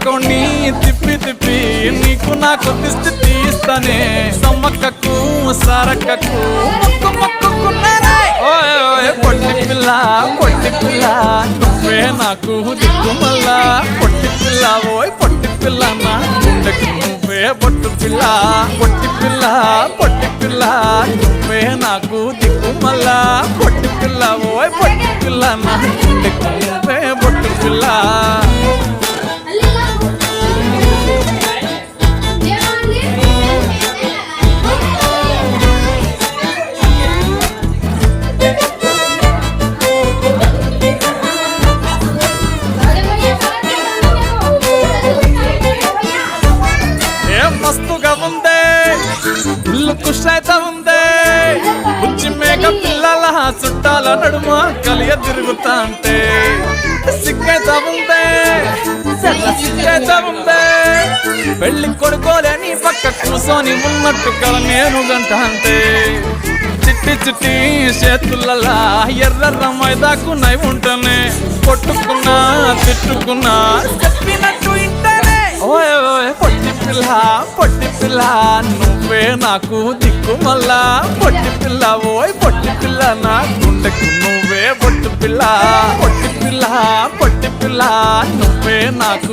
పట్టుకొని తిప్పి తిప్పి నీకు నాకు దిష్టి తీస్తానే సమ్మక్కకు సారక్కకు మొక్కు మొక్కుకున్నారా పొట్టి పిల్ల నువ్వే నాకు దిక్కుమల్లా పొట్టి పిల్ల ఓయ్ పొట్టి పిల్ల నా గుండెకు నువ్వే పొట్టు పిల్ల పొట్టి పిల్ల నువ్వే నాకు దిక్కుమల్లా పొట్టి పిల్ల ఓయ్ పొట్టి పిల్ల నా గుండెకు నువ్వే పొట్టు పిల్ల మస్తుగా ఉందే ఇల్లు కుషైతే ఉందే బుజ్జి మేక పిల్లల చుట్టాల నడుమ కలియ తిరుగుతా అంటే సిగ్గైతే ఉందే సిగ్గైతే ఉందే పెళ్లి కొడుకోలేని పక్క కూర్చొని ఉన్నట్టు కల నేను గంట అంటే చిట్టి చిట్టి చేతులలా ఎర్ర మైదాకు నై ఉంటనే కొట్టుకున్నా తిట్టుకున్నా చెప్పినట్టు ఇంటనే ఓయ్ ఓయ్ పొట్టి పిల్ల నువ్వే నాకు దిక్కుమల్లా పొట్టి పిల్ల ఓయ్ పొట్టి పిల్ల నా గుండెకు నువ్వే పొట్టి పిల్ల నువ్వే నాకు